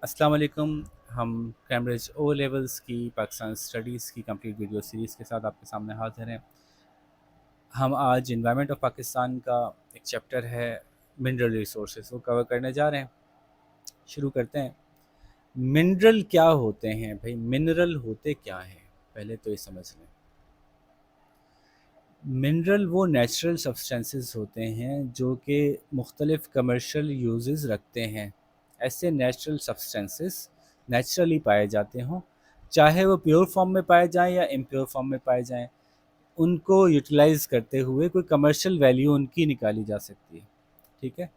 अस्सलाम वालेकुम। हम कैम्ब्रिज ओ लेवल्स की पाकिस्तान स्टडीज़ की कंप्लीट वीडियो सीरीज़ के साथ आपके सामने हाज़िर हैं। हम आज एनवायरनमेंट ऑफ पाकिस्तान का एक चैप्टर है मिनरल रिसोर्सेज को कवर करने जा रहे हैं। शुरू करते हैं। मिनरल क्या होते हैं भाई? मिनरल होते क्या हैं? पहले तो ये समझ लें। मिनरल वो नेचुरल सब्सटेंसेस होते हैं जो कि मुख्तलिफ़ कमर्शियल यूजेस रखते हैं। ऐसे नेचुरल सब्सटेंसेस नेचुरली पाए जाते हों, चाहे वो प्योर फॉर्म में पाए जाएं या इम्प्योर फॉर्म में पाए जाएं, उनको यूटिलाइज करते हुए कोई कमर्शियल वैल्यू उनकी निकाली जा सकती है। ठीक है।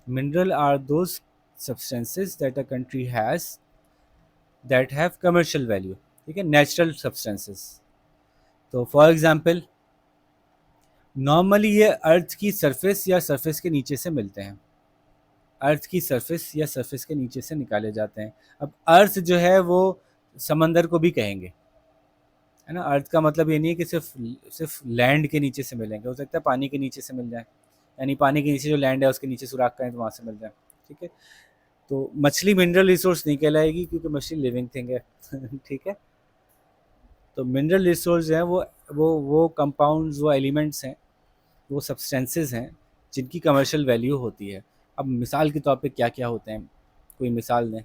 Mineral are those substances that a country has that have commercial value. ठीक है, नेचुरल सब्सटेंसेस। तो फॉर एग्जांपल, नॉर्मली ये अर्थ की सरफेस या सरफेस के नीचे से मिलते हैं। अर्थ की सरफेस या सरफेस के नीचे से निकाले जाते हैं। अब अर्थ जो है वो समंदर को भी कहेंगे, है ना। अर्थ का मतलब ये नहीं है कि सिर्फ सिर्फ लैंड के नीचे से मिलेंगे, हो सकता है पानी के नीचे से मिल जाए, यानी पानी के नीचे जो लैंड है उसके नीचे सुराख करें तो वहाँ से मिल जाए। ठीक है। तो मछली मिनरल रिसोर्स नहीं कहलाएगी क्योंकि मछली लिविंग थिंग है। ठीक है। तो मिनरल रिसोर्स जो है वो कंपाउंड्स, वो एलिमेंट्स हैं, वो सब्सटेंसेस हैं जिनकी कमर्शियल वैल्यू होती है। अब मिसाल के तौर पे क्या क्या होते हैं, कोई मिसाल दें।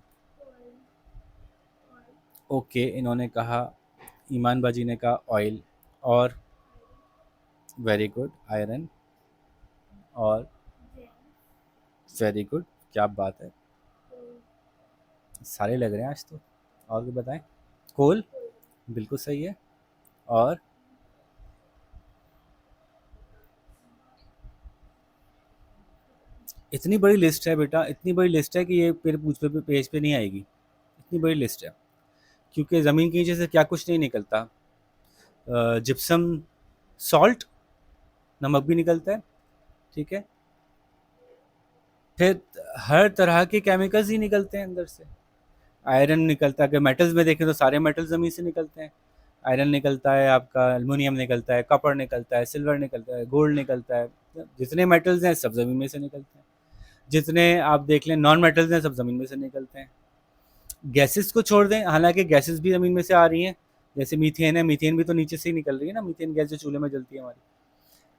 ओके, इन्होंने कहा, ईमान बाजी ने कहा ऑयल, और वेरी गुड, आयरन, और वेरी गुड, क्या बात है, सारे लग रहे हैं आज तो। और भी बताएं। कोल, बिल्कुल सही है। और इतनी बड़ी लिस्ट है बेटा, इतनी बड़ी लिस्ट है कि ये फिर पेज पे नहीं आएगी। इतनी बड़ी लिस्ट है क्योंकि ज़मीन के नीचे से क्या कुछ नहीं निकलता। जिप्सम, सॉल्ट, नमक भी निकलता है। ठीक है। फिर हर तरह के केमिकल्स ही निकलते हैं अंदर से। आयरन निकलता है, अगर मेटल्स में देखें तो सारे मेटल्स ज़मीन से निकलते हैं। आयरन निकलता है, आपका एलुमिनियम निकलता है, कॉपर निकलता है, सिल्वर निकलता है, गोल्ड निकलता है। जितने मेटल्स हैं सब ज़मीन में से निकलते हैं। जितने आप देख लें नॉन मेटल्स हैं सब ज़मीन में से निकलते हैं। गैसेस को छोड़ दें, हालांकि गैसेस भी ज़मीन में से आ रही हैं। जैसे मीथेन है, मीथेन भी तो नीचे से ही निकल रही है ना, मीथेन गैस जो चूल्हे में जलती है हमारी।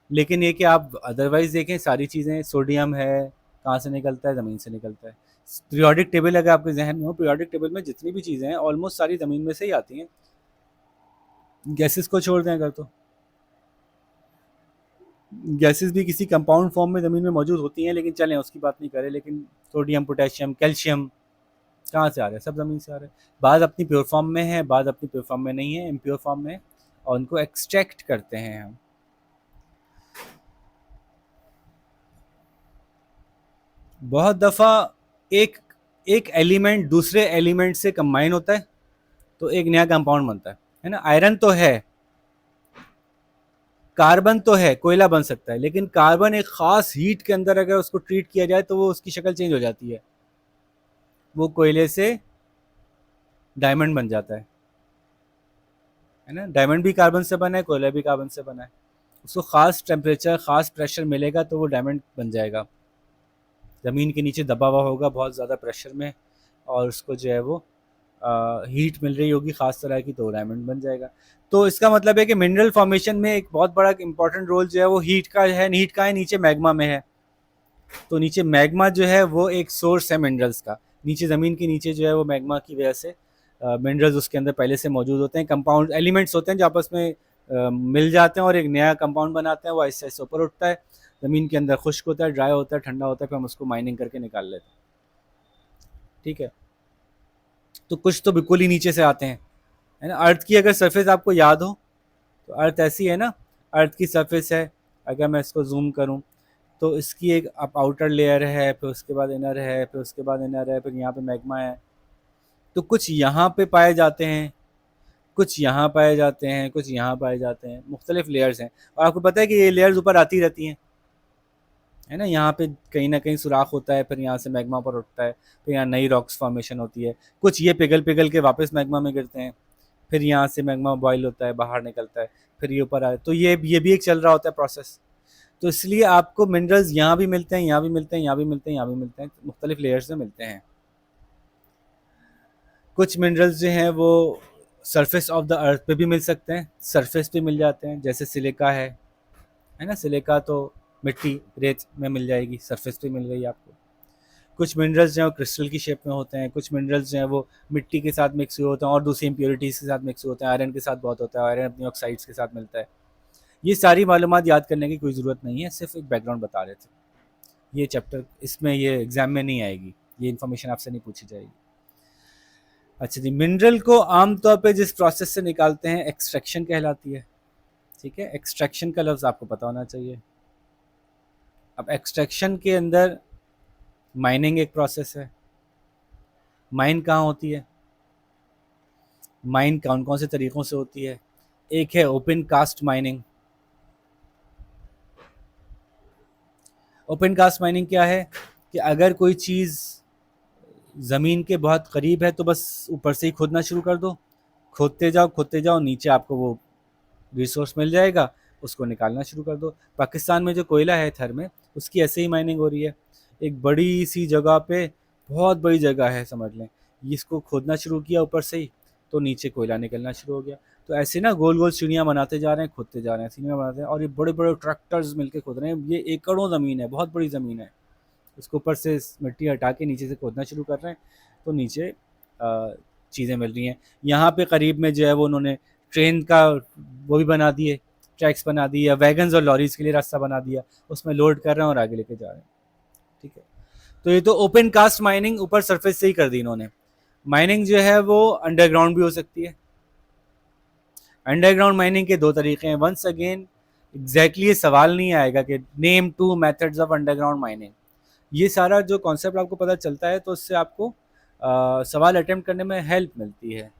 लेकिन ये कि आप अदरवाइज देखें, सारी चीज़ें, सोडियम है, कहाँ से निकलता है? ज़मीन से निकलता है। पीरियोडिक टेबल अगर आपके जहन में हो, पीरियोडिक टेबल में जितनी भी चीज़ें हैं ऑलमोस्ट सारी ज़मीन में से ही आती हैं, गैसेस को छोड़ दें अगर तो। गैसेस भी किसी कंपाउंड फॉर्म में ज़मीन में मौजूद होती हैं, लेकिन चलें उसकी बात नहीं करें। लेकिन सोडियम, पोटेशियम, कैल्शियम कहाँ से आ रहे हैं? सब ज़मीन से आ रहे हैं। बाद अपनी प्योर फॉर्म में है, बाद अपनी प्योर फॉर्म में नहीं है, इम्प्योर फॉर्म में है, और उनको एक्सट्रैक्ट करते हैं हम। बहुत दफ़ा एक एक एलिमेंट दूसरे एलिमेंट से कंबाइन होता है तो एक नया कंपाउंड बनता है ना। आयरन तो है, कार्बन तो है, कोयला बन सकता है, लेकिन कार्बन एक खास हीट के अंदर अगर उसको ट्रीट किया जाए तो वो उसकी शक्ल चेंज हो जाती है, वो कोयले से डायमंड बन जाता है ना। डायमंड भी कार्बन से बना है, कोयला भी कार्बन से बना है। उसको खास टेम्परेचर, खास प्रेशर मिलेगा तो वो डायमंड बन जाएगा। ज़मीन के नीचे दबा हुआ होगा बहुत ज़्यादा प्रेशर में, और उसको जो है वो हीट मिल रही होगी ख़ास तरह की, तो डायमंड बन जाएगा। तो इसका मतलब है कि मिनरल फॉर्मेशन में एक बहुत बड़ा इंपॉर्टेंट रोल जो है वो हीट का है। हीट का है, नीचे मैग्मा में है। तो नीचे मैग्मा जो है वो एक सोर्स है मिनरल्स का। नीचे ज़मीन के नीचे जो है वो मैग्मा की वजह से मिनरल्स उसके अंदर पहले से मौजूद होते हैं। कंपाउंड एलिमेंट्स होते हैं जो आपस में मिल जाते हैं और एक नया कंपाउंड बनाते हैं। वो ऐसे ऐसे ऊपर उठता है, ज़मीन के अंदर खुश्क होता है, ड्राई होता है, ठंडा होता है, फिर हम उसको माइनिंग करके निकाल लेते हैं। ठीक है। तो कुछ तो बिल्कुल ही नीचे से आते हैं, है ना। अर्थ की अगर सरफेस आपको याद हो तो अर्थ ऐसी है ना। अर्थ की सरफेस है, अगर मैं इसको जूम करूं तो इसकी एक अब आउटर लेयर है, फिर उसके बाद इनर है, फिर उसके बाद इनर है, फिर यहाँ पे मैग्मा है। तो कुछ यहाँ पे पाए जाते हैं, कुछ यहाँ पाए जाते हैं, कुछ यहाँ पाए जाते हैं, मुख्तलिफ लेयर्स हैं। और आपको पता है कि ये लेयर्स ऊपर आती रहती हैं, है ना। यहाँ पे कहीं ना कहीं सुराख होता है, फिर यहाँ से मैग्मा पर उठता है, फिर यहाँ नई रॉक्स फॉर्मेशन होती है। कुछ ये पिघल पिघल के वापस मैग्मा में गिरते हैं, फिर यहाँ से मैग्मा बॉयल होता है, बाहर निकलता है, फिर ये ऊपर आए। तो ये भी एक चल रहा होता है प्रोसेस। तो इसलिए आपको मिनरल्स यहाँ भी मिलते हैं, यहाँ भी मिलते हैं, यहाँ भी मिलते हैं, यहाँ भी मिलते हैं, मुख्तलिफ लेयर्स में मिलते हैं। कुछ मिनरल्स जो हैं वो सरफेस ऑफ द अर्थ पे भी मिल सकते हैं, सरफेस पे मिल जाते हैं, जैसे सिलिका है ना। सिलिका तो मिट्टी रेत में मिल जाएगी, सरफेस पे मिल गई आपको। कुछ मिनरल्स जो हैं वो क्रिस्टल की शेप में होते हैं, कुछ मिनरल्स जो हैं वो मिट्टी के साथ मिक्स हुए होते हैं और दूसरी इम्प्योरिटीज़ के साथ मिक्स हुए होते हैं। आयरन के साथ बहुत होता है, आयरन अपनी ऑक्साइड्स के साथ मिलता है। ये सारी मालूमात याद करने की कोई ज़रूरत नहीं है, सिर्फ एक बैकग्राउंड बता रहे थे। ये चैप्टर इसमें, ये एग्जाम में नहीं आएगी, ये इन्फॉर्मेशन आपसे नहीं पूछी जाएगी। अच्छा जी, मिनरल को आमतौर पे जिस प्रोसेस से निकालते हैं एक्सट्रैक्शन कहलाती है। ठीक है, एक्सट्रैक्शन का लफ्ज़ आपको पता होना चाहिए। अब एक्सट्रैक्शन के अंदर माइनिंग एक प्रोसेस है। माइन कहाँ होती है, माइन कौन कौन से तरीक़ों से होती है? एक है open cast mining. Open cast mining क्या है कि अगर कोई चीज़ ज़मीन के बहुत करीब है तो बस ऊपर से ही खोदना शुरू कर दो, खोदते जाओ, नीचे आपको वो रिसोर्स मिल जाएगा, उसको निकालना शुरू कर दो। पाकिस्तान में जो कोयला है थर में, उसकी ऐसे ही माइनिंग हो रही है। एक बड़ी सी जगह पे, बहुत बड़ी जगह है समझ लें, इसको खोदना शुरू किया ऊपर से ही, तो नीचे कोयला निकलना शुरू हो गया। तो ऐसे ना गोल गोल सीढ़ियाँ बनाते जा रहे हैं, खोदते जा रहे हैं, सीढ़ियाँ बनाते हैं, और ये बड़े बड़े ट्रैक्टर्स मिलके खोद रहे हैं। ये एकड़ों ज़मीन है, बहुत बड़ी ज़मीन है। उसको ऊपर से मिट्टी हटा के नीचे से खोदना शुरू कर रहे हैं, तो नीचे चीज़ें मिल रही हैं। यहाँ पे करीब में जो है वो उन्होंने ट्रेन का वो भी बना दिए, ट्रैक्स बना दिए, वैगन्स और लॉरीज के लिए रास्ता बना दिया, उसमें लोड कर रहे हैं और आगे लेके जा रहे हैं। ठीक है, तो ये तो ओपन कास्ट माइनिंग ऊपर सरफेस से ही कर दी इन्होंने। माइनिंग जो है वो अंडरग्राउंड भी हो सकती है। अंडरग्राउंड माइनिंग के दो तरीके हैं। वंस अगेन एग्जैक्टली ये सवाल नहीं आएगा कि name two methods of underground mining. ये सारा जो कॉन्सेप्ट आपको पता चलता है तो उससे आपको सवाल अटेम्प्ट करने में हेल्प मिलती है।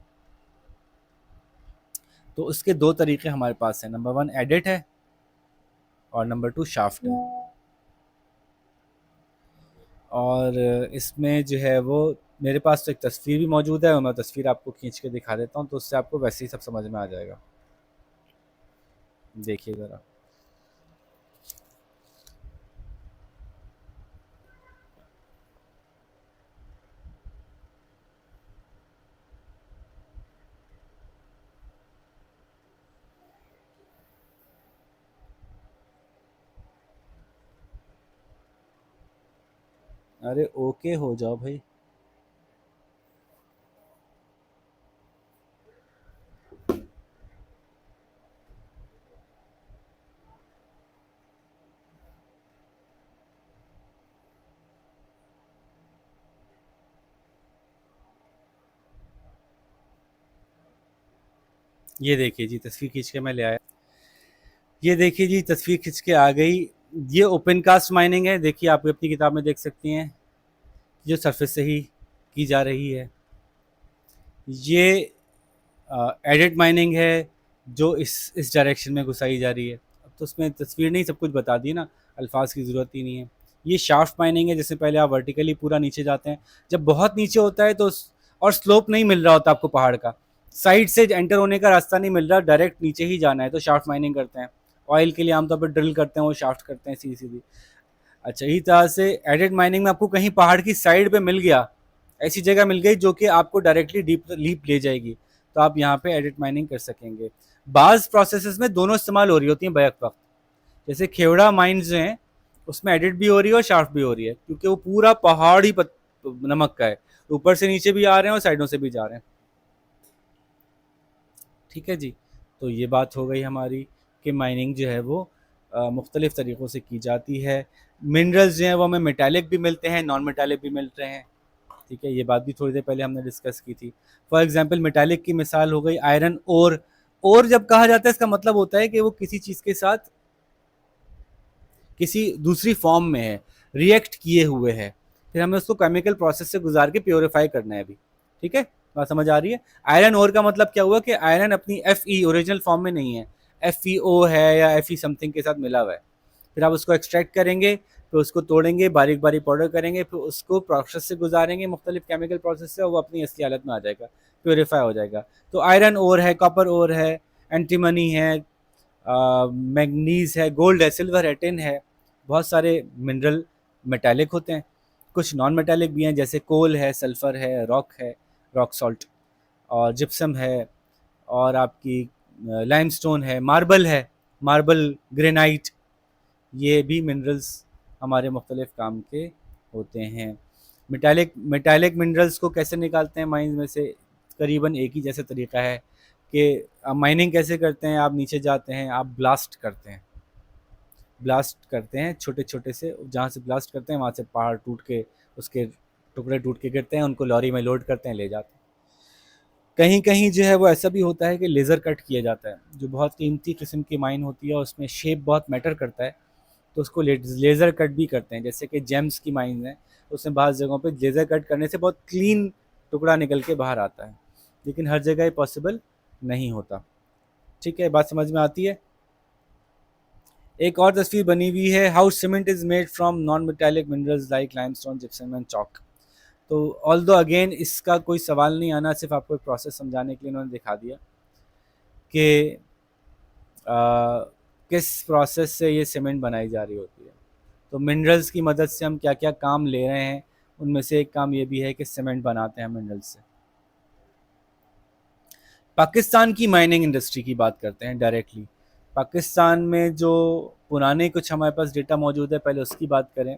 तो उसके दो तरीके हमारे पास हैं, नंबर 1 एडिट है और नंबर 2 शाफ्ट है। और इसमें जो है वो मेरे पास तो एक तस्वीर भी मौजूद है और मैं तस्वीर आपको खींच के दिखा देता हूँ, तो उससे आपको वैसे ही सब समझ में आ जाएगा। देखिए ज़रा। अरे ओके हो जाओ भाई। ये देखिए जी, तस्वीर खींच के मैं ले आया। ये देखिए जी, तस्वीर खींच के आ गई। ये ओपन कास्ट माइनिंग है। देखिए, आप अपनी किताब में देख सकती हैं, जो सरफेस से ही की जा रही है। ये एडिट माइनिंग है, जो इस डायरेक्शन में घुसाई जा रही है। अब तो उसमें तस्वीर नहीं सब कुछ बता दी ना, अल्फाज की ज़रूरत ही नहीं है। ये शाफ्ट माइनिंग है, जिससे पहले आप वर्टिकली पूरा नीचे जाते हैं। जब बहुत नीचे होता है तो और स्लोप नहीं मिल रहा होता आपको पहाड़ का, साइड से एंटर होने का रास्ता नहीं मिल रहा, डायरेक्ट नीचे ही जाना है, तो शाफ्ट माइनिंग करते हैं। ऑयल के लिए आमतौर पर ड्रिल करते हैं, वो शाफ्ट करते हैं सीधी सीधी। अच्छा, इसी तरह से एडिट माइनिंग में आपको कहीं पहाड़ की साइड पे मिल गया, ऐसी जगह मिल गई जो कि आपको डायरेक्टली डीप लीप ले जाएगी, तो आप यहाँ पे एडिट माइनिंग कर सकेंगे। बाज़ प्रोसेसेस में दोनों इस्तेमाल हो रही होती हैं बैक वक्त। जैसे खेवड़ा माइंस जो हैं, उसमें एडिट भी हो रही है और शाफ्ट भी हो रही है, क्योंकि वो पूरा पहाड़ ही नमक का है, ऊपर से नीचे भी आ रहे हैं और साइडों से भी जा रहे हैं। ठीक है जी, तो ये बात हो गई हमारी कि माइनिंग जो है वो मुख्तलिफ़ तरीक़ों से की जाती है। मिनरल्स जो हैं वो हमें मेटालिक भी मिलते हैं, नॉन मेटालिक भी मिल रहे हैं। ठीक है, ये बात भी थोड़ी देर पहले हमने डिस्कस की थी। फॉर एग्जांपल मेटालिक की मिसाल हो गई आयरन ओर। ओर जब कहा जाता है, इसका मतलब होता है कि वो किसी चीज़ के साथ किसी दूसरी फॉर्म में है, रिएक्ट किए हुए है, फिर हमें उसको केमिकल प्रोसेस से गुजार के प्योरीफाई करना है अभी। ठीक है, बात समझ आ रही है? आयरन ओर का मतलब क्या हुआ कि आयरन अपनी Fe ओरिजिनल फॉर्म में नहीं है, FeO है या Fe समथिंग के साथ मिला हुआ है। फिर आप उसको एक्सट्रैक्ट करेंगे, फिर उसको तोड़ेंगे, बारीक बारीक पाउडर करेंगे, फिर उसको प्रोसेस से गुजारेंगे, मुख्तलिफ केमिकल प्रोसेस से, वो अपनी असली हालत में आ जाएगा, प्योरीफाई हो जाएगा। तो आयरन ओर है, कॉपर ओर है, एंटीमनी है, मैग्नीज है, गोल्ड है, सिल्वर है, टिन है। बहुत सारे मिनरल मेटालिक होते हैं, कुछ नॉन मेटालिक भी हैं, जैसे कोल है, सल्फ़र है, रॉक है, रॉक सॉल्ट, और जिप्सम है, और आपकी लाइमस्टोन है, मार्बल है, मार्बल, ग्रेनाइट, ये भी मिनरल्स हमारे मुख्तलिफ काम के होते हैं। मेटालिक मिनरल्स को कैसे निकालते हैं माइंस में से? करीबन एक ही जैसे तरीका है कि माइनिंग कैसे करते हैं, आप नीचे जाते हैं, आप ब्लास्ट करते हैं छोटे छोटे से, जहाँ से ब्लास्ट करते हैं वहाँ से पहाड़ टूट के, उसके टुकड़े टूट के गिरते हैं, उनको लॉरी में लोड करते हैं, ले जाते हैं। कहीं कहीं जो है वो ऐसा भी होता है कि लेज़र कट किया जाता है, जो बहुत कीमती किस्म की माइन होती है, उसमें शेप बहुत मैटर करता है, तो उसको लेज़र कट भी करते हैं। जैसे कि जेम्स की माइन है, उसमें बाज़ जगहों पे लेज़र कट करने से बहुत क्लीन टुकड़ा निकल के बाहर आता है, लेकिन हर जगह ये पॉसिबल नहीं होता। ठीक है, बात समझ में आती है? एक और तस्वीर बनी हुई है, how cement is made from non metallic minerals like limestone, gypsum and chalk. तो ऑल्दो अगेन इसका कोई सवाल नहीं आना, सिर्फ आपको एक प्रोसेस समझाने के लिए उन्होंने दिखा दिया कि किस प्रोसेस से ये सीमेंट बनाई जा रही होती है। तो मिनरल्स की मदद से हम क्या क्या काम ले रहे हैं, उनमें से एक काम ये भी है कि सीमेंट बनाते हैं मिनरल्स से। पाकिस्तान की माइनिंग इंडस्ट्री की बात करते हैं डायरेक्टली। पाकिस्तान में जो पुराने कुछ हमारे पास डेटा मौजूद है, पहले उसकी बात करें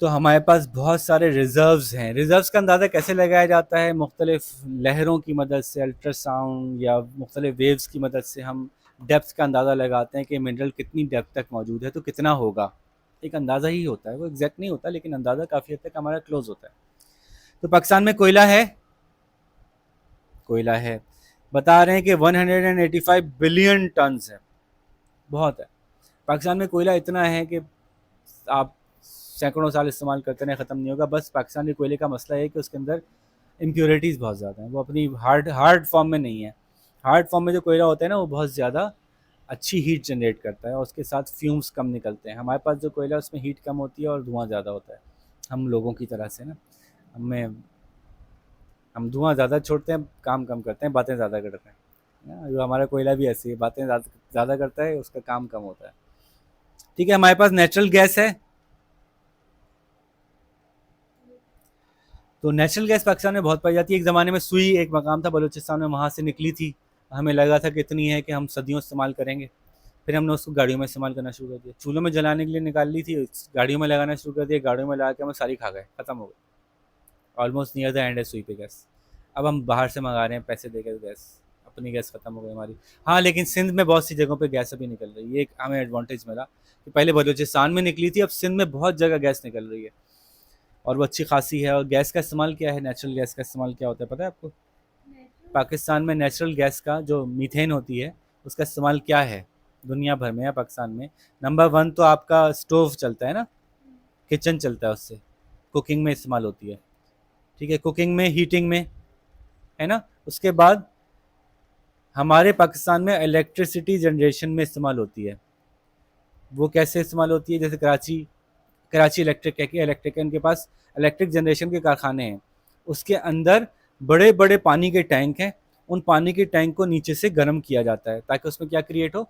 तो हमारे पास बहुत सारे रिज़र्व्स हैं। रिज़र्व्स का अंदाज़ा कैसे लगाया जाता है? मुख्तलिफ लहरों की मदद से, अल्ट्रासाउंड या मुख्तलिफ वेव्स की मदद से हम डेप्थ का अंदाज़ा लगाते हैं कि मिनरल कितनी डेप्थ तक मौजूद है तो कितना होगा। एक अंदाज़ा ही होता है, वो एग्जैक्ट नहीं होता, लेकिन अंदाज़ा काफ़ी हद तक हमारा क्लोज होता है। तो पाकिस्तान में कोयला है, बता रहे हैं कि 185 बिलियन टन्स है, बहुत है। पाकिस्तान में कोयला इतना है कि आप सैकड़ों साल इस्तेमाल करते रहें, ख़त्म नहीं होगा। बस पाकिस्तान के कोयले का मसला है कि उसके अंदर इम्प्योरिटीज़ बहुत ज़्यादा हैं, वो अपनी हार्ड फॉर्म में नहीं है। हार्ड फॉर्म में जो कोयला होता है ना, वो बहुत ज़्यादा अच्छी हीट जनरेट करता है और उसके साथ फ्यूम्स कम निकलते हैं। हमारे पास जो कोयला है उसमें हीट कम होती है और धुआं ज़्यादा होता है, हम लोगों की तरह से ना। हमें हम धुआं ज़्यादा छोड़ते हैं, काम कम करते हैं, बातें ज़्यादा करते हैं ना। जो हमारा कोयला भी ऐसी है, बातें ज़्यादा करता है, उसका काम कम होता है। ठीक है, हमारे पास नेचुरल गैस है। तो नेचुरल गैस पाकिस्तान में बहुत पाई जाती है। एक ज़माने में सुई एक मकाम था बलूचिस्तान में, वहाँ से निकली थी, हमें लगा था कि इतनी है कि हम सदियों इस्तेमाल करेंगे। फिर हमने उसको गाड़ियों में इस्तेमाल करना शुरू कर दिया, चूल्हों में जलाने के लिए निकाल ली थी, गाड़ियों में लगाना शुरू कर दिया, गाड़ियों में लगा के हम सारी खा गए, ख़त्म हो गई। ऑलमोस्ट नियर द एंड है सुई पे गैस। अब हम बाहर से मंगा रहे हैं पैसे देकर गैस, अपनी गैस ख़त्म हो गई हमारी। हाँ, लेकिन सिंध में बहुत सी जगहों पे गैस अभी निकल रही है, ये एक हमें एडवांटेज मिला कि पहले बलूचिस्तान में निकली थी, अब सिंध में बहुत जगह गैस निकल रही है और वो अच्छी खासी है। और गैस का इस्तेमाल क्या है, नेचुरल गैस का इस्तेमाल क्या होता है पता है आपको? पाकिस्तान में नेचुरल गैस का जो मीथेन होती है, उसका इस्तेमाल क्या है दुनिया भर में या पाकिस्तान में? नंबर वन तो आपका स्टोव चलता है ना, किचन चलता है उससे, कुकिंग में इस्तेमाल होती है। ठीक है, कुकिंग में, हीटिंग में, है ना। उसके बाद हमारे पाकिस्तान में इलेक्ट्रिसिटी जनरेशन में इस्तेमाल होती है। वो कैसे इस्तेमाल होती है? जैसे कराची इलेक्ट्रिक है कि इलेक्ट्रिक है, उनके पास इलेक्ट्रिक जनरेशन के कारखाने हैं, उसके अंदर बड़े बड़े पानी के टैंक हैं। उन पानी के टैंक को नीचे से गर्म किया जाता है ताकि उसमें क्या क्रिएट हो,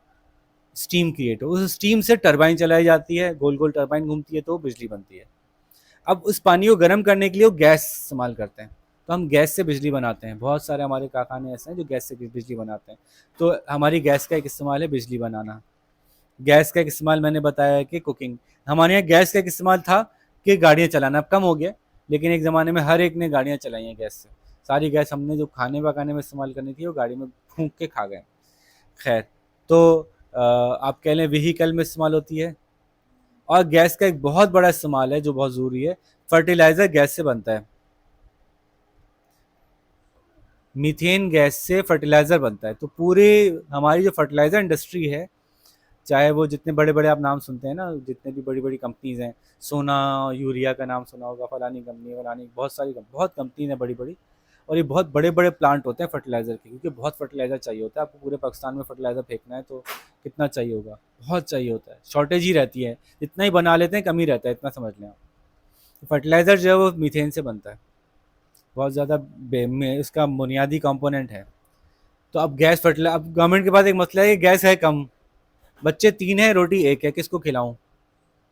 स्टीम क्रिएट हो। उस स्टीम से टरबाइन चलाई जाती है, गोल गोल टरबाइन घूमती है तो बिजली बनती है। अब उस पानी को गर्म करने के लिए वो गैस इस्तेमाल करते हैं, तो हम गैस से बिजली बनाते हैं। बहुत सारे हमारे कारखाने ऐसे हैं जो गैस से बिजली बनाते हैं। तो हमारी गैस का एक इस्तेमाल है बिजली बनाना। गैस का एक इस्तेमाल मैंने बताया है कि कुकिंग। हमारे यहाँ गैस का एक इस्तेमाल था कि गाड़ियाँ चलाना, अब कम हो गया, लेकिन एक ज़माने में हर एक ने गाड़ियाँ चलाई हैं गैस से। सारी गैस हमने जो खाने पकाने में इस्तेमाल करनी थी वो गाड़ी में फूंक के खा गए। खैर, तो आप कह लें व्हीकल में इस्तेमाल होती है। और गैस का एक बहुत बड़ा इस्तेमाल है जो बहुत ज़रूरी है, फर्टिलाइज़र गैस से बनता है। मीथेन गैस से फर्टिलाइज़र बनता है। तो पूरे हमारी जो फर्टिलाइज़र इंडस्ट्री है, चाहे वो जितने बड़े बड़े आप नाम सुनते हैं ना, जितने भी बड़ी बड़ी कंपनीज़ हैं, सोना यूरिया का नाम सुना होगा, फलानी कंपनी फलानी, बहुत कंपनीज हैं बड़ी बड़ी। और ये बहुत बड़े बड़े प्लांट होते हैं फर्टिलाइज़र के, क्योंकि बहुत फर्टिलाइज़र चाहिए होता है। आपको पूरे पाकिस्तान में फर्टिलाइज़र फेंकना है तो कितना चाहिए होगा, बहुत चाहिए होता है, शॉर्टेज ही रहती है। जितना ही बना लेते हैं कम ही रहता है, इतना समझ लें आप। फर्टिलाइज़र जो है वो मीथेन से बनता है, बहुत ज़्यादा इसका बुनियादी कंपोनेंट है। तो अब अब गवर्नमेंट के पास एक मसला है कि गैस है कम, बच्चे 3 हैं, रोटी 1 है, किसको खिलाऊं?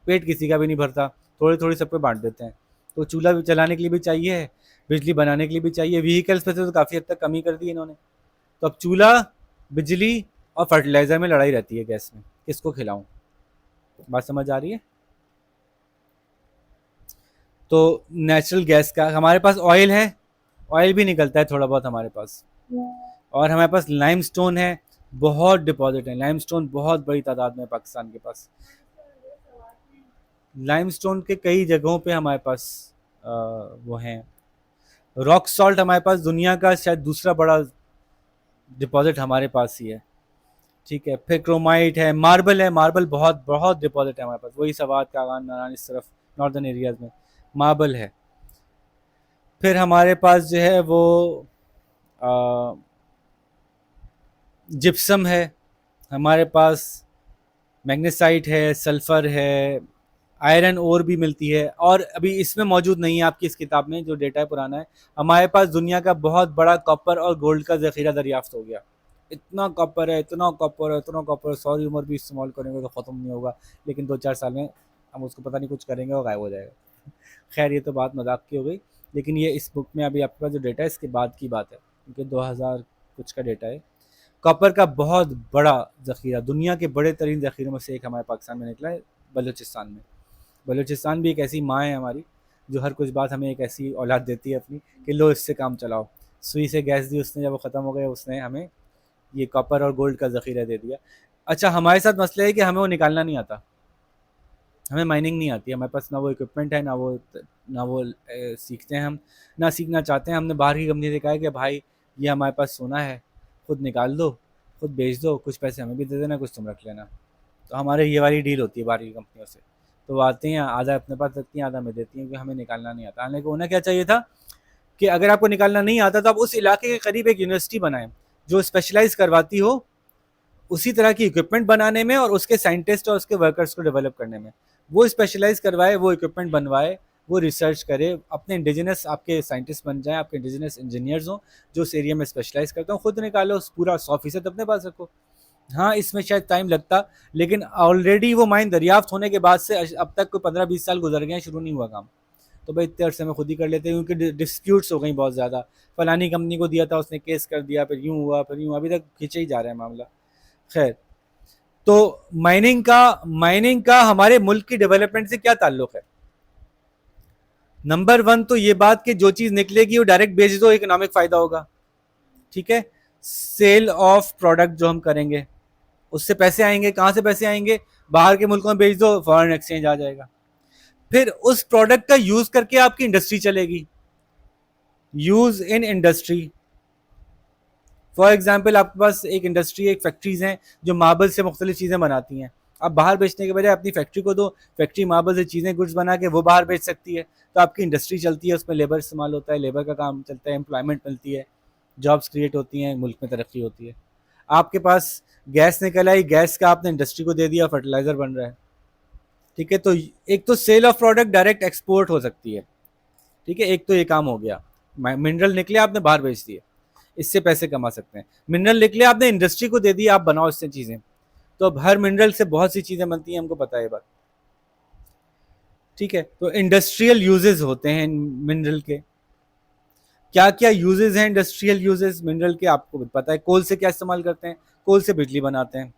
पेट किसी का भी नहीं भरता, थोड़ी थोड़ी सबको बांट देते हैं। तो चूल्हा भी चलाने के लिए भी चाहिए, बिजली बनाने के लिए भी चाहिए। व्हीकल्स पे तो काफ़ी हद तक कमी कर दी इन्होंने। तो अब चूल्हा, बिजली और फर्टिलाइज़र में लड़ाई रहती है गैस में, किसको खिलाऊँ? बात समझ आ रही है? तो नेचुरल गैस का हमारे पास ऑयल है, ऑयल भी निकलता है थोड़ा बहुत हमारे पास, और हमारे पास लाइमस्टोन है, बहुत डिपॉजिट है लाइमस्टोन, बहुत बड़ी तादाद में है पाकिस्तान के पास। लाइमस्टोन के कई जगहों पे हमारे पास वो हैं। रॉक सॉल्ट हमारे पास दुनिया का शायद दूसरा बड़ा डिपॉजिट हमारे पास ही है। ठीक है, फिर क्रोमाइट है, मार्बल है, मार्बल बहुत बहुत डिपॉजिट है हमारे पास, वही सवात कागान नारायण इस तरफ नॉर्दर्न एरियाज में मार्बल है। फिर हमारे पास जो है वो जिप्सम है, हमारे पास मैग्नेसाइट है, सल्फर है, आयरन ओर भी मिलती है। और अभी इसमें मौजूद नहीं है आपकी इस किताब में, जो डेटा है पुराना है। हमारे पास दुनिया का बहुत बड़ा कॉपर और गोल्ड का जखीरा दरियाफ्त हो गया। इतना कॉपर है, इतना कॉपर है, इतना कॉपर, सारी उम्र भी इस्तेमाल करेंगे तो ख़त्म नहीं होगा, लेकिन 2-4 साल में हम उसको पता नहीं कुछ करेंगे और गायब हो जाएगा। खैर ये तो बात मजाक की हो गई, लेकिन ये इस बुक में अभी आपके पास जो डेटा है इसके बाद की बात है, क्योंकि 2000 कुछ का डेटा है। कॉपर का बहुत बड़ा ज़ख़ीरा, दुनिया के बड़े तरीन ज़ख़ीरों में से एक हमारे पाकिस्तान में निकला है, बलूचिस्तान में। बलूचिस्तान भी एक ऐसी माँ है हमारी, जो हर कुछ बात हमें एक ऐसी औलाद देती है अपनी कि लो इससे काम चलाओ। सुई से गैस दी उसने, जब वो ख़त्म हो गया उसने हमें ये कॉपर और गोल्ड का ज़ख़ीरा दे दिया। अच्छा, हमारे साथ मसला है कि हमें वो निकालना नहीं आता, हमें माइनिंग नहीं आती, हमारे पास ना वो इक्विपमेंट है, ना वो सीखते हैं हम, ना सीखना चाहते हैं। हमने बाहर की कंपनी से कहा है कि भाई ये हमारे पास सोना है, खुद निकाल दो, खुद बेच दो, कुछ पैसे हमें भी दे देना, कुछ तुम रख लेना। तो हमारे ये वाली डील होती है बाहर की कंपनियों से। तो वो आती हैं, आधा अपने पास रखती हैं, आधा हमें देती हैं, क्योंकि हमें निकालना नहीं आता। हालांकि उन्हें क्या चाहिए था कि अगर आपको निकालना नहीं आता तो आप उस इलाके के करीब एक यूनिवर्सिटी बनाएं जो स्पेशलाइज करवाती हो उसी तरह की इक्विपमेंट बनाने में और उसके साइंटिस्ट और उसके वर्कर्स को डेवलप करने में। वो स्पेशलाइज करवाए, वो इक्विपमेंट बनवाए, वो रिसर्च करे, अपने इंडिजिनस आपके साइंटिस्ट बन जाएं, आपके इंडिजिनस इंजीनियर्स हों जो उस एरिया में स्पेशलाइज करते हो, खुद निकालो पूरा 100% अपने पास रखो। हाँ, इसमें शायद टाइम लगता, लेकिन ऑलरेडी वो माइन दरियाफ्त होने के बाद से अब तक कोई 15-20 साल गुजर गए हैं, शुरू नहीं हुआ काम। तो भाई इतने अरसे में खुद ही कर लेते हैं, क्योंकि डिस्प्यूट्स हो गई बहुत ज़्यादा। फलानी कंपनी को दिया था, उसने केस कर दिया, फिर यूँ हुआ, फिर यूँ, अभी तक खींचे ही जा रहा है मामला। खैर, तो माइनिंग का हमारे मुल्क की डेवलपमेंट से क्या ताल्लुक है? नंबर 1 तो ये बात कि जो चीज़ निकलेगी वो डायरेक्ट बेच दो, इकोनॉमिक फ़ायदा होगा। ठीक है, सेल ऑफ प्रोडक्ट जो हम करेंगे उससे पैसे आएंगे। कहाँ से पैसे आएंगे? बाहर के मुल्कों में बेच दो, फॉरेन एक्सचेंज आ जाएगा। फिर उस प्रोडक्ट का यूज़ करके आपकी इंडस्ट्री चलेगी। Use in industry, for example आपके पास एक इंडस्ट्री, एक फैक्ट्रीज हैं जो मार्बल से मुख्तलिफ चीज़ें बनाती हैं। आप बाहर बेचने के बजाय अपनी फैक्ट्री को दो, फैक्ट्री मार्बल से चीज़ें, गुड्स बना के वो बाहर बेच सकती है, तो आपकी इंडस्ट्री चलती है, उसमें लेबर इस्तेमाल होता है, लेबर का काम चलता है, एम्प्लॉयमेंट मिलती है, जॉब्स क्रिएट होती हैं, मुल्क में तरक्की होती है। आपके पास गैस निकल आई, गैस का आपने इंडस्ट्री को दे दिया, फर्टिलाइज़र बन रहा है। ठीक है, तो एक तो sale of product direct export हो सकती है। ठीक है, एक तो ये काम हो गया, मिनरल निकले आपने बाहर बेच दिए, इससे पैसे कमा सकते हैं। मिनरल निकले आपने इंडस्ट्री को दे दिया, आप बनाओ इससे चीज़ें, तो अब हर मिनरल से बहुत सी चीज़ें बनती हैं, हमको पता है बात। ठीक है, तो इंडस्ट्रियल यूजेस होते हैं मिनरल के। क्या क्या यूजेस हैं इंडस्ट्रियल यूजेस मिनरल के, आपको भी पता है। कोल से क्या इस्तेमाल करते हैं? कोल से बिजली बनाते हैं।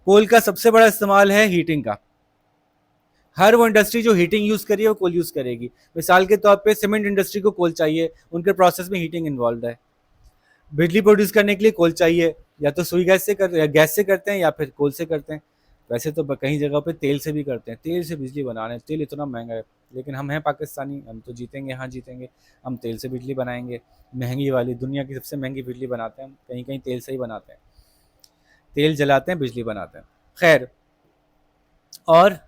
कोल का सबसे बड़ा इस्तेमाल है हीटिंग का। हर वो इंडस्ट्री जो हीटिंग यूज़ करी है वो कोल यूज़ करेगी। मिसाल के तौर पे सीमेंट इंडस्ट्री को कोल चाहिए, उनके प्रोसेस में हीटिंग इन्वॉल्व है। बिजली प्रोड्यूस करने के लिए कोल चाहिए, या तो सुई गैस से या गैस से करते हैं या फिर कोल से करते हैं। वैसे तो कई जगह पे तेल से भी करते हैं, तेल से बिजली बना रहे हैं। तेल इतना महंगा है, लेकिन हम हैं पाकिस्तानी, हम तो जीतेंगे, हाँ जीतेंगे। हम तेल से बिजली बनाएंगे, महंगी वाली, दुनिया की सबसे महंगी बिजली बनाते हैं हम, कहीं कहीं तेल से ही बनाते हैं, तेल जलाते हैं, बिजली बनाते हैं। खैर, और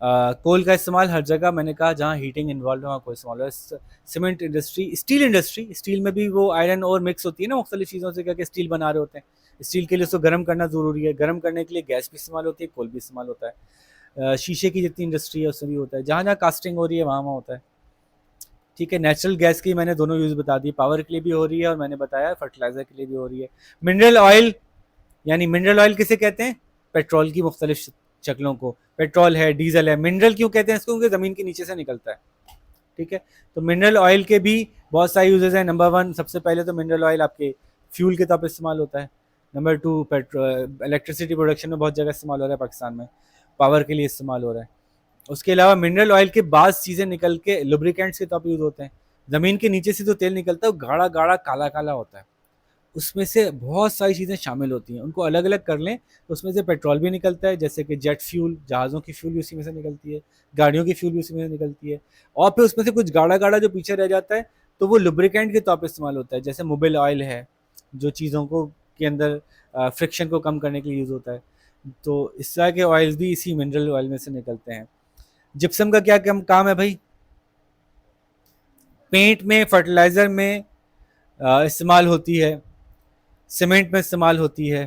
कोल का इस्तेमाल हर जगह, मैंने कहा जहाँ हीटिंग इन्वॉल्व है वहाँ कोल इस्तेमाल है। Cement industry, steel industry, steel में भी वो आयरन और मिक्स होती है ना मुख्तलिफ चीज़ों से, क्या स्टील बना रहे होते हैं। स्टील के लिए उसको गर्म करना ज़रूरी है, गर्म करने के लिए गैस भी इस्तेमाल होती है, कोल भी इस्तेमाल होता है। शीशे की जितनी इंडस्ट्री है उसमें भी होता है, जहाँ जहाँ कास्टिंग हो रही है वहाँ वहाँ होता है। ठीक है, नेचुरल गैस की मैंने दोनों यूज़ बता दी, पावर के लिए भी हो रही है और मैंने बताया फर्टिलाइज़र के लिए भी हो रही है। मिनरल ऑयल, यानी मिनरल ऑयल किसे कहते हैं? पेट्रोल की मुख्तलिफ शक्लों को। पेट्रोल है, डीजल है। मिनरल क्यों कहते हैं इसको? क्योंकि ज़मीन के नीचे से निकलता है। ठीक है। तो मिनरल ऑयल के भी बहुत सारे यूजेस हैं। नंबर वन, सबसे पहले तो मिनरल ऑयल आपके फ्यूल के तौर पर इस्तेमाल होता है। Number two, petrol electricity production में बहुत जगह इस्तेमाल हो रहा है, पाकिस्तान में पावर के लिए इस्तेमाल हो रहा है। उसके अलावा मिनरल ऑयल के बाद चीज़ें निकल के लुब्रिकेंट्स के तौर पर यूज़ होते हैं। ज़मीन के नीचे से जो तेल निकलता है वो गाढ़ा गाढ़ा काला काला होता है, उसमें से बहुत सारी चीज़ें शामिल होती हैं। उनको अलग अलग कर लें तो उसमें से पेट्रोल भी निकलता है, जैसे कि जेट फ्यूल, जहाज़ों की फ्यूल भी उसी में से निकलती है, गाड़ियों की फ्यूल भी उसी में से निकलती है। और फिर उसमें से कुछ गाढ़ा गाढ़ा जो पीछे रह जाता है तो वो लुब्रिकेंट के तौर पर इस्तेमाल होता है, जैसे मोबिल ऑयल है जो चीज़ों को के अंदर फ्रिक्शन को कम करने के लिए यूज़ होता है। तो इस तरह के ऑयल्स भी इसी मिनरल ऑयल में से निकलते हैं। जिप्सम का क्या काम है भाई? पेंट में, फर्टिलाइज़र में इस्तेमाल होती है, सीमेंट में इस्तेमाल होती है,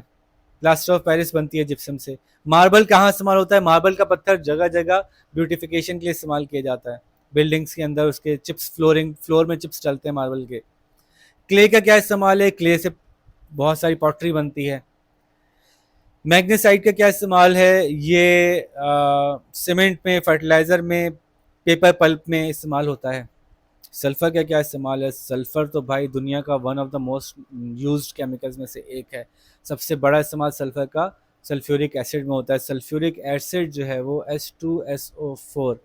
प्लास्टर ऑफ पेरिस बनती है जिप्सम से। मार्बल कहाँ इस्तेमाल होता है? मार्बल का पत्थर जगह जगह ब्यूटिफिकेशन के लिए इस्तेमाल किया जाता है, बिल्डिंग्स के अंदर उसके चिप्स, फ्लोर में चिप्स चलते हैं मार्बल के। क्ले का क्या इस्तेमाल है? क्ले से बहुत सारी पॉटरी बनती है। मैग्नेसाइट का क्या इस्तेमाल है? ये सीमेंट में, फर्टिलाइज़र में, पेपर पल्प में इस्तेमाल होता है। सल्फ़र का क्या इस्तेमाल है? सल्फ़र तो भाई दुनिया का one of the most used chemicals में से एक है। सबसे बड़ा इस्तेमाल सल्फ़र का सल्फ्यूरिक एसिड में होता है। सल्फ्यूरिक एसिड जो है वो H2SO4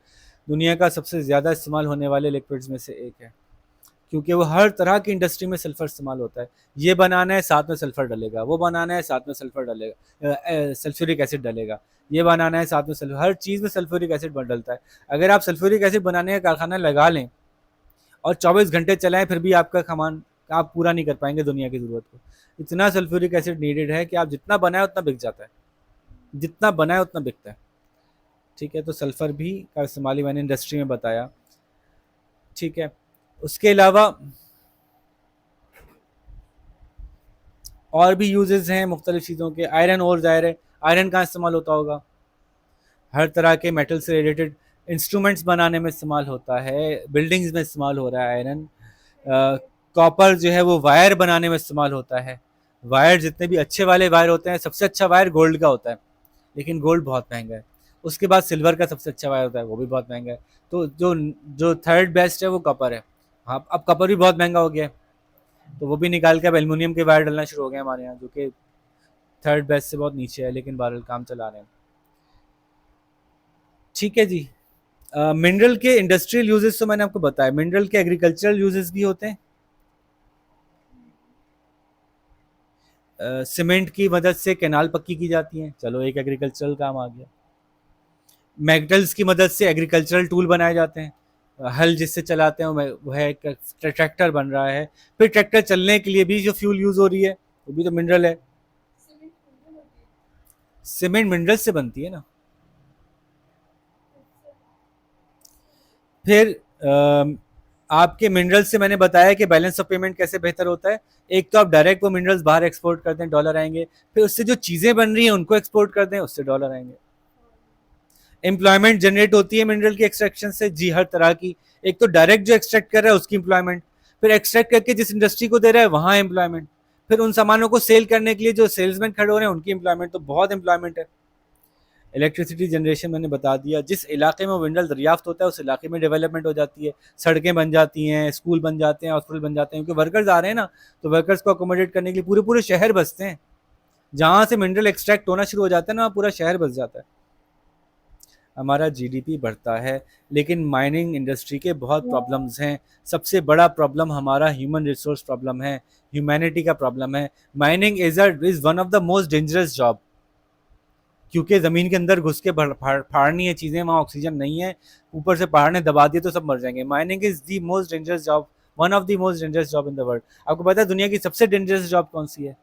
दुनिया का सबसे ज़्यादा इस्तेमाल होने वाले लिक्विड्स में से एक है, क्योंकि वो हर तरह की इंडस्ट्री में सल्फ़र इस्तेमाल होता है। ये बनाना है, साथ में सल्फ़र डलेगा, वो बनाना है, साथ में सल्फ़र डलेगा, सल्फ्यूरिक एसिड डलेगा, ये बनाना है, साथ में सल्फर, हर चीज़ में सल्फ्यूरिक एसिड डलता है। अगर आप सल्फ्यूरिक एसिड बनाने का कारखाना लगा लें और 24 घंटे चलाएं फिर भी आपका सामान आप पूरा नहीं कर पाएंगे दुनिया की ज़रूरत को। इतना सल्फ्यूरिक एसिड नीडेड है कि आप जितना बनाए उतना बिक जाता है, जितना बनाए उतना बिकता है। ठीक है, तो सल्फ़र भी का इस्तेमाल ही मैंने इंडस्ट्री में बताया। ठीक है, उसके अलावा और भी यूजेस हैं मुख्तलिफ चीज़ों के। आयरन ओर ज़ाहिर है, आयरन कहाँ इस्तेमाल होता होगा? हर तरह के मेटल से रिलेटेड इंस्ट्रूमेंट्स बनाने में इस्तेमाल होता है, बिल्डिंग्स में इस्तेमाल हो रहा है आयरन। कॉपर जो है वो वायर बनाने में इस्तेमाल होता है। वायर जितने भी अच्छे वाले वायर होते हैं, सबसे अच्छा वायर गोल्ड का होता है, लेकिन गोल्ड बहुत महंगा है। उसके बाद सिल्वर का सबसे अच्छा वायर होता है, वो भी बहुत महंगा है। तो जो जो थर्ड बेस्ट है वो कॉपर है। हाँ, अब कॉपर भी बहुत महंगा हो गया है, तो वो भी निकाल के अब एल्युमिनियम के वायर डलना शुरू हो गए हमारे यहाँ, जो कि थर्ड बेस्ट से बहुत नीचे है, लेकिन बहरहाल काम चला रहे हैं। ठीक है जी। मिनरल के इंडस्ट्रियल यूजेस तो मैंने आपको बताया, मिनरल के एग्रीकल्चरल यूजेस भी होते हैं। सीमेंट की मदद से कैनाल पक्की की जाती हैं, चलो एक एग्रीकल्चरल काम आ गया। मेटल्स की मदद से एग्रीकल्चरल टूल बनाए जाते हैं, हल जिससे चलाते हैं वो है एक ट्रैक्टर बन रहा है। फिर ट्रैक्टर चलने के लिए भी जो फ्यूल यूज हो रही है वो भी तो मिनरल है। सीमेंट मिनरल से बनती है ना। फिर आपके मिनरल से मैंने बताया कि बैलेंस ऑफ पेमेंट कैसे बेहतर होता है। एक तो आप डायरेक्ट वो मिनरल्स बाहर एक्सपोर्ट कर दें, डॉलर आएंगे। फिर उससे जो चीज़ें बन रही हैं उनको एक्सपोर्ट कर दें, उससे डॉलर आएंगे। एम्प्लॉयमेंट जनरेट होती है मिनरल की एक्सट्रैक्शन से, जी, हर तरह की। एक तो डायरेक्ट जो एक्सट्रैक्ट कर रहा है उसकी एम्प्लॉयमेंट, फिर एक्सट्रैक्ट करके जिस इंडस्ट्री को दे रहा है वहाँ एम्प्लॉयमेंट, फिर उन सामानों को सेल करने के लिए जो सेल्समैन खड़े हो रहे हैं उनकी एम्प्लॉयमेंट, तो बहुत एम्प्लॉयमेंट है। इलेक्ट्रिसिटी जनरेशन मैंने बता दिया, जिस इलाके में मिनरल दरियाफ्त होता है उस इलाके में डेवलपमेंट हो जाती है, सड़कें बन जाती हैं, स्कूल बन जाते हैं, हॉस्पिटल बन जाते हैं, क्योंकि वर्कर्स आ रहे हैं ना, तो वर्कर्स को अकोमोडेट करने के लिए पूरे पूरे शहर बसते हैं। जहाँ से मिनरल एक्सट्रैक्ट होना शुरू हो जाता है ना, पूरा शहर बस जाता है। हमारा जीडीपी बढ़ता है, लेकिन माइनिंग इंडस्ट्री के बहुत प्रॉब्लम्स हैं। सबसे बड़ा प्रॉब्लम हमारा ह्यूमन रिसोर्स प्रॉब्लम है, ह्यूमैनिटी का प्रॉब्लम है। Mining is one of the most dangerous job, क्योंकि ज़मीन के अंदर घुस के फाड़नी है चीज़ें, वहाँ ऑक्सीजन नहीं है, ऊपर से पहाड़ ने दबा दिए तो सब मर जाएंगे। Mining is the most dangerous job, one of the most dangerous job in the world. आपको पता है दुनिया की सबसे डेंजरस जॉब कौन सी है?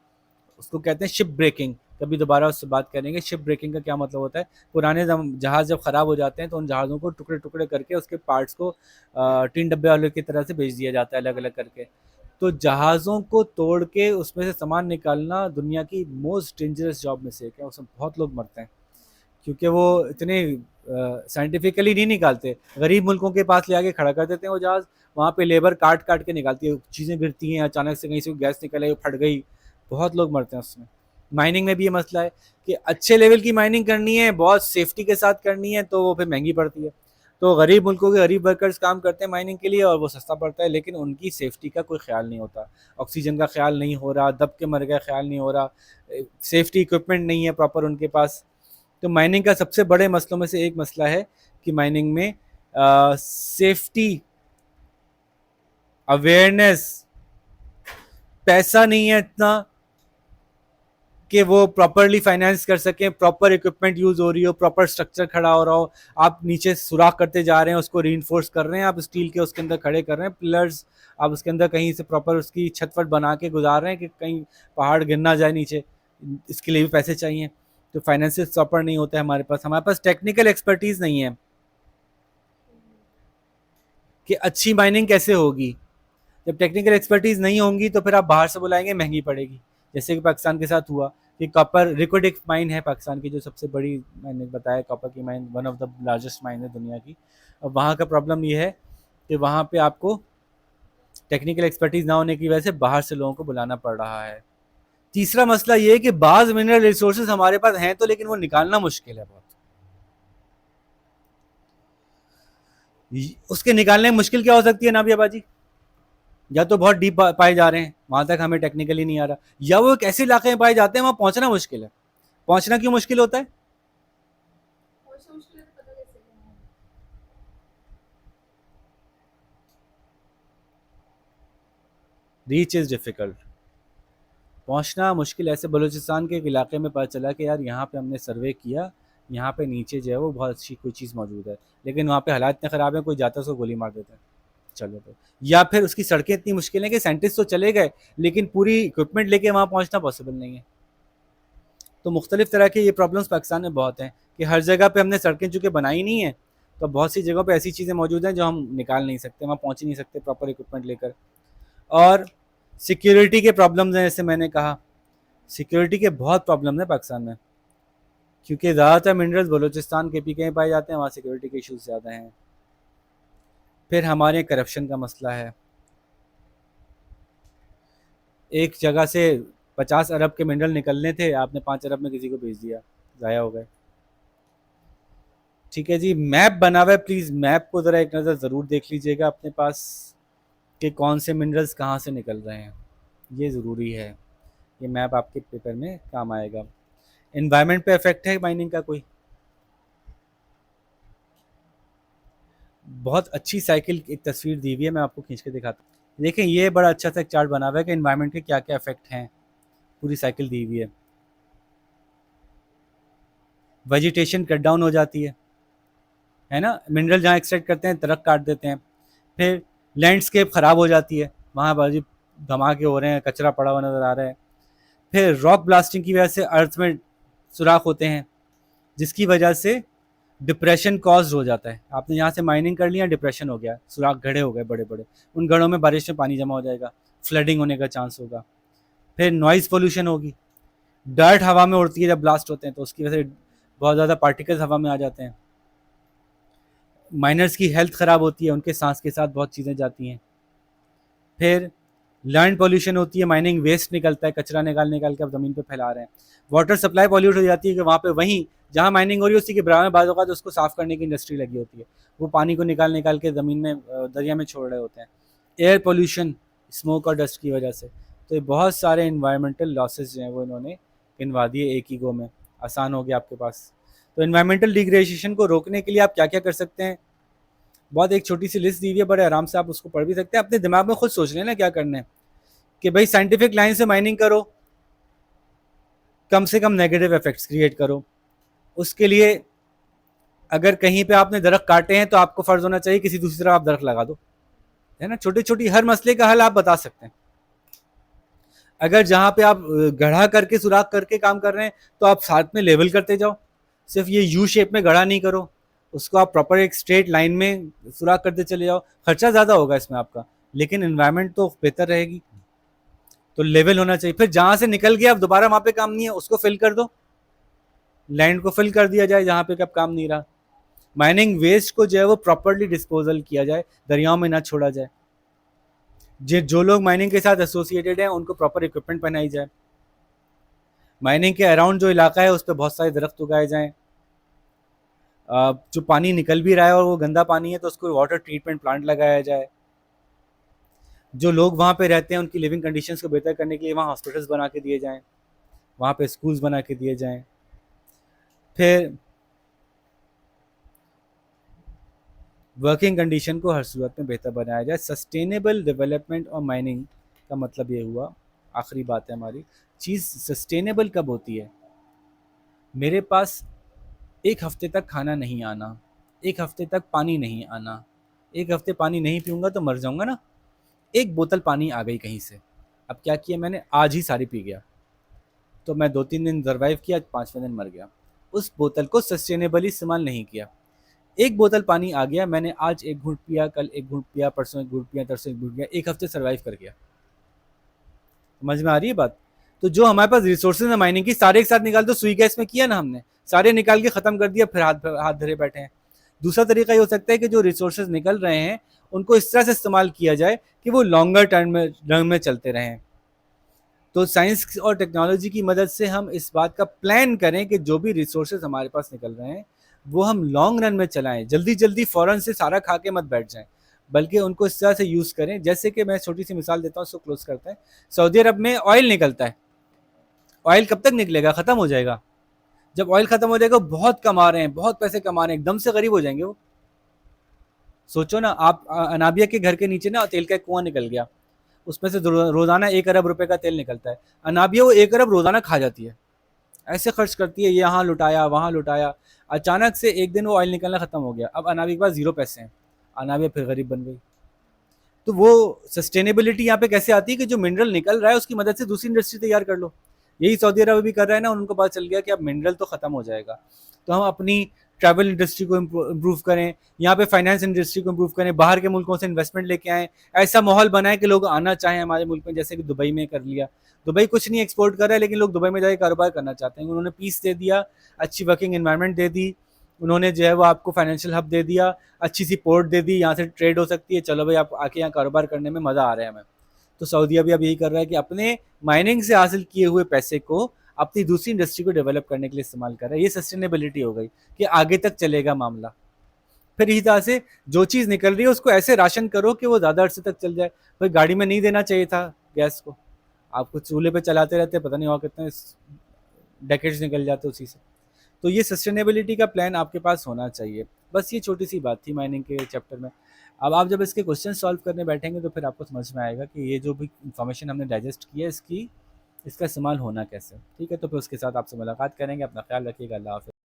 उसको कहते हैं शिप ब्रेकिंग। कभी दोबारा उससे बात करेंगे। शिप ब्रेकिंग का क्या मतलब होता है? पुराने जहाज़ जब ख़राब हो जाते हैं तो उन जहाज़ों को टुकड़े टुकड़े करके उसके पार्ट्स को टीन डब्बे वाले की तरह से बेच दिया जाता है, अलग अलग करके। तो जहाज़ों को तोड़ के उसमें से सामान निकालना दुनिया की मोस्ट डेंजरस जॉब में से एक है। उसमें बहुत लोग मरते हैं, क्योंकि वो इतने साइंटिफिकली नहीं निकालते। गरीब मुल्कों के पास ले आके खड़ा कर देते हैं वो जहाज़, वहाँ पे लेबर काट काट के निकालती है, चीज़ें गिरती हैं, अचानक से कहीं से गैस निकल आई, फट गई, बहुत लोग मरते हैं उसमें। माइनिंग में भी ये मसला है कि अच्छे लेवल की माइनिंग करनी है, बहुत सेफ्टी के साथ करनी है, तो वो फिर महंगी पड़ती है। तो गरीब मुल्कों के गरीब वर्कर्स काम करते हैं माइनिंग के लिए और वो सस्ता पड़ता है, लेकिन उनकी सेफ्टी का कोई ख्याल नहीं होता। ऑक्सीजन का ख्याल नहीं हो रहा, दब के मर गए ख्याल नहीं हो रहा, सेफ्टी इक्विपमेंट नहीं है प्रॉपर उनके पास। तो माइनिंग का सबसे बड़े मसलों में से एक मसला है कि माइनिंग में सेफ्टी अवेयरनेस, पैसा नहीं है इतना कि वो प्रॉपरली फाइनेंस कर सकें, प्रॉपर इक्विपमेंट यूज हो रही हो, प्रॉपर स्ट्रक्चर खड़ा हो रहा हो। आप नीचे सुराख करते जा रहे हैं, उसको रीइंफोर्स कर रहे हैं, आप स्टील के उसके अंदर खड़े कर रहे हैं पिलर्स, आप उसके अंदर कहीं से प्रॉपर उसकी छत वट बना के गुजार रहे हैं कि कहीं पहाड़ गिर ना जाए नीचे। इसके लिए भी पैसे चाहिए, तो फाइनेंशियल प्रॉपर नहीं होता है हमारे पास टेक्निकल एक्सपर्टीज नहीं है कि अच्छी माइनिंग कैसे होगी। जब टेक्निकल एक्सपर्टीज नहीं होंगी तो फिर आप बाहर से बुलाएंगे, महंगी पड़ेगी। जैसे कि पाकिस्तान के साथ हुआ कि कॉपर रिकॉर्ड एक माइन है पाकिस्तान की जो सबसे बड़ी, मैंने बताया कॉपर की mine one of the largest mine है दुनिया की। अब वहाँ का प्रॉब्लम ये है कि वहाँ पे आपको टेक्निकल एक्सपर्टीज ना होने की वजह से बाहर से लोगों को बुलाना पड़ रहा है। तीसरा मसला ये है कि बाज़ मिनरल रिसोर्सेज हमारे पास हैं तो, लेकिन वो निकालना मुश्किल है बहुत। उसके निकालने में मुश्किल क्या हो सकती है नाबिया बाजी? या तो बहुत डीप पाए जा रहे हैं, वहां तक हमें टेक्निकली नहीं आ रहा, या वो एक ऐसे इलाके में पाए जाते हैं वहां पहुंचना मुश्किल है। पहुंचना क्यों मुश्किल होता है? Reach is difficult. पहुंचना मुश्किल ऐसे बलूचिस्तान के एक इलाके में पता चला कि यार यहाँ पे हमने सर्वे किया, यहाँ पे नीचे जो है वो बहुत अच्छी कोई चीज़ मौजूद है, लेकिन वहाँ पे हालात इतने ख़राब है, कोई जाता है उसको गोली मार देता है। चलो तो, या फिर उसकी सड़कें इतनी मुश्किल है कि साइंटिस्ट तो चले गए लेकिन पूरी इक्विपमेंट लेके वहाँ पहुँचना पॉसिबल नहीं है। तो मुख्तलिफ तरह के ये प्रॉब्लम्स पाकिस्तान में बहुत हैं कि हर जगह पे हमने सड़कें चूँकि बनाई नहीं है, तो बहुत सी जगहों पे ऐसी चीज़ें मौजूद हैं जो हम निकाल नहीं सकते, वहाँ पहुँच ही नहीं सकते प्रॉपर इक्विपमेंट लेकर। और सिक्योरिटी के प्रॉब्लम्स हैं, जैसे मैंने कहा सिक्योरिटी के बहुत प्रॉब्लम है पाकिस्तान में, क्योंकि ज़्यादातर मिनरल्स बलूचिस्तान के पीके में पाए जाते हैं, वहाँ सिक्योरिटी के इशूज़ ज़्यादा हैं। फिर हमारे करप्शन का मसला है। एक जगह से 50 अरब के मिनरल निकलने थे, आपने 5 अरब में किसी को भेज दिया, ज़ाया हो गए। ठीक है जी, मैप बना हुआ है, प्लीज़ मैप को ज़रा एक नज़र ज़रूर देख लीजिएगा अपने पास कि कौन से मिनरल्स कहाँ से निकल रहे हैं, ये ज़रूरी है। ये मैप आपके पेपर में काम आएगा। इन्वायरमेंट पे इफेक्ट है माइनिंग का कोई? बहुत अच्छी साइकिल एक तस्वीर दी हुई है, मैं आपको खींच के दिखाता हूँ। देखें, ये बड़ा अच्छा सा एक चार्ट बना हुआ है कि इन्वायरमेंट के क्या क्या इफेक्ट हैं, पूरी साइकिल दी हुई है। वेजिटेशन कट डाउन हो जाती है ना, मिनरल जहाँ एक्सट्रैक्ट करते हैं दरख्त काट देते हैं। फिर लैंडस्केप ख़राब हो जाती है, वहाँ बाजी धमाके हो रहे हैं, कचरा पड़ा हुआ नज़र आ रहा है। फिर रॉक ब्लास्टिंग की वजह से अर्थ में सुराख होते हैं, जिसकी वजह से डिप्रेशन कॉज हो जाता है। आपने यहाँ से माइनिंग कर लिया, डिप्रेशन हो गया, सुराख गड्ढे हो गए बड़े बड़े, उन गढ़ों में बारिश में पानी जमा हो जाएगा, फ्लडिंग होने का चांस होगा। फिर नॉइज़ पोल्यूशन होगी, डर्ट हवा में उड़ती है जब ब्लास्ट होते हैं, तो उसकी वजह से बहुत ज़्यादा पार्टिकल्स हवा में आ जाते हैं। माइनर्स की हेल्थ ख़राब होती है, उनके सांस के साथ बहुत चीज़ें जाती हैं। फिर लैंड पोल्यूशन होती है, माइनिंग वेस्ट निकलता है, कचरा निकाल निकाल के आप ज़मीन पे फैला रहे हैं। वाटर सप्लाई पॉल्यूट हो जाती है कि वहाँ पे वहीं जहाँ माइनिंग हो रही है उसी के बराबर में बाज़ औक़ात उसको साफ़ करने की इंडस्ट्री लगी होती है, वो पानी को निकाल निकाल के ज़मीन में दरिया में छोड़ रहे होते हैं। एयर पोल्यूशन, स्मोक और डस्ट की वजह से। तो ये बहुत सारे इन्वायरमेंटल लॉसेस जो हैं वो इन्होंने गिनवा दिए एक ही गो में, आसान हो गया आपके पास। तो इन्वायरमेंटल डिग्रेडेशन को रोकने के लिए आप क्या क्या कर सकते हैं, बहुत एक छोटी सी लिस्ट दी हुई है, बड़े आराम से आप उसको पढ़ भी सकते हैं, अपने दिमाग में खुद सोच लेना क्या करना है कि भाई साइंटिफिक लाइन से माइनिंग करो, कम से कम नेगेटिव इफेक्ट्स क्रिएट करो। उसके लिए अगर कहीं पे आपने दरख्त काटे हैं तो आपको फ़र्ज़ होना चाहिए किसी दूसरी तरफ आप दरख्त लगा दो, है ना। छोटी छोटी हर मसले का हल आप बता सकते हैं। अगर जहाँ पे आप गढ़ा करके सुराख करके काम कर रहे हैं तो आप साथ में लेवल करते जाओ, सिर्फ ये यू शेप में गढ़ा नहीं करो, उसको आप प्रॉपर एक स्ट्रेट लाइन में सुराख करते चले जाओ। खर्चा ज़्यादा होगा इसमें आपका, लेकिन इन्वायरमेंट तो बेहतर रहेगी। तो लेवल होना चाहिए। फिर जहाँ से निकल गया अब दोबारा वहाँ पे काम नहीं है, उसको फिल कर दो, लैंड को फिल कर दिया जाए जहाँ पे कब काम नहीं रहा। माइनिंग वेस्ट को जो है वो प्रॉपरली डिस्पोजल किया जाए, दरियाओं में ना छोड़ा जाए। जो लोग माइनिंग के साथ एसोसिएटेड हैं उनको प्रॉपर इक्विपमेंट पहनाई जाए। माइनिंग के अराउंड जो इलाका है उस पर बहुत सारे दरख्त उगाए जाएँ। जो पानी निकल भी रहा है और वो गंदा पानी है तो उसको वाटर ट्रीटमेंट प्लांट लगाया जाए। जो लोग वहाँ पे रहते हैं उनकी लिविंग कंडीशंस को बेहतर करने के लिए वहाँ हॉस्पिटल्स बना के दिए जाएँ, वहाँ पे स्कूल्स बना के दिए जाएँ। फिर वर्किंग कंडीशन को हर सूरत में बेहतर बनाया जाए। सस्टेनेबल डेवलपमेंट और माइनिंग का मतलब ये हुआ, आखिरी बात है हमारी, चीज़ सस्टेनेबल कब होती है? मेरे पास 1 हफ्ते तक खाना नहीं आना, 1 हफ्ते तक पानी नहीं आना, 1 हफ्ते पानी नहीं पीऊँगा तो मर जाऊँगा ना। 1 बोतल पानी आ गई कहीं से, अब क्या किया मैंने, आज ही सारी पी गया। तो मैं 2-3 दिन सर्वाइव किया, 5वें दिन मर गया। उस बोतल को सस्टेनेबली इस्तेमाल नहीं किया। 1 बोतल पानी आ गया, मैंने आज 1 घूँट पिया, कल 1 घूँट पिया, परसों 1 घूँट पिया, तरसों 1 घूँट पिया, 1 हफ्ते सर्वाइव कर गया। समझ में आ रही है बात? तो जो हमारे पास रिसोर्सेज है माइनिंग की, सारे एक साथ निकाल दो, सुई गैस में किया ना हमने, सारे निकाल के खत्म कर दिया, फिर हाथ हाथ धरे बैठे हैं। दूसरा तरीका ये हो सकता है कि जो रिसोर्सेज निकल रहे हैं उनको इस तरह से इस्तेमाल किया जाए कि वो लॉन्गर टर्म में चलते रहें। तो साइंस और टेक्नोलॉजी की मदद से हम इस बात का प्लान करें कि जो भी रिसोर्सेज हमारे पास निकल रहे हैं वो हम लॉन्ग रन में चलाएं, जल्दी जल्दी फ़ौरन से सारा खा के मत बैठ जाएं, बल्कि उनको इस तरह से यूज़ करें। जैसे कि मैं छोटी सी मिसाल देता हूँ, उसको क्लोज करते हैं। सऊदी अरब में ऑयल निकलता है, ऑयल कब तक निकलेगा? ख़त्म हो जाएगा। जब ऑयल ख़त्म हो जाएगा, बहुत कमा रहे हैं, बहुत पैसे कमा रहे हैं, एकदम से गरीब हो जाएंगे वो। सोचो ना आप, अनाबिया के घर के नीचे ना तेल का एक कुआं निकल गया, उसमें से रोज़ाना 1 अरब रुपए का तेल निकलता है। अनाबिया वो 1 अरब रोज़ाना खा जाती है, ऐसे खर्च करती है, यहाँ लुटाया वहाँ लुटाया। अचानक से एक दिन वो ऑयल निकलना ख़त्म हो गया, अब अनाबिया के पास 0 पैसे हैं, अनाबिया फिर गरीब बन गई। तो वो सस्टेनेबिलिटी यहाँ पे कैसे आती है कि जो मिनरल निकल रहा है उसकी मदद से दूसरी इंडस्ट्री तैयार कर लो। यही सऊदी अरब भी कर रहा है ना, उनको पता चल गया कि अब मिनरल तो ख़त्म हो जाएगा, तो हम अपनी ट्रैवल इंडस्ट्री को इम्प्रूव करें, यहाँ पे फाइनेंस इंडस्ट्री को इम्प्रूव करें, बाहर के मुल्कों से इन्वेस्टमेंट लेके आएँ, ऐसा माहौल बनाए कि लोग आना चाहें हमारे मुल्क में, जैसे कि दुबई में कर लिया। दुबई कुछ नहीं एक्सपोर्ट कर रहा है, लेकिन लोग दुबई में जाके कारोबार करना चाहते हैं। उन्होंने पीस दे दिया, अच्छी वर्किंग एनवायरनमेंट दे दी, उन्होंने जो है वो आपको फाइनेंशियल हब दे दिया, अच्छी सी पोर्ट दे दी, यहाँ से ट्रेड हो सकती है, चलो भाई आप आके यहाँ कारोबार करने में मज़ा आ रहा है हमें। तो सऊदीया भी अब यही कर रहा है कि अपने माइनिंग से हासिल किए हुए पैसे को अपनी दूसरी इंडस्ट्री को डेवलप करने के लिए इस्तेमाल कर रहा है। ये सस्टेनेबिलिटी हो गई कि आगे तक चलेगा मामला। फिर इसी तरह से जो चीज़ निकल रही है उसको ऐसे राशन करो कि वो ज़्यादा अरसे तक चल जाए। भाई गाड़ी में नहीं देना चाहिए था गैस को, आपको चूल्हे पे चलाते रहते, पता नहीं और कितने डेकेड्स निकल जाते उसी से। तो ये सस्टेनेबिलिटी का प्लान आपके पास होना चाहिए। बस ये छोटी सी बात थी माइनिंग के चैप्टर में। अब आप जब इसके क्वेश्चन सॉल्व करने बैठेंगे तो फिर आपको समझ में आएगा कि ये जो भी इंफॉर्मेशन हमने डाइजेस्ट की है इसका इस्तेमाल होना कैसे। ठीक है, तो फिर उसके साथ आपसे मुलाकात करेंगे। अपना ख्याल रखिएगा। अल्लाह हाफ़िज़।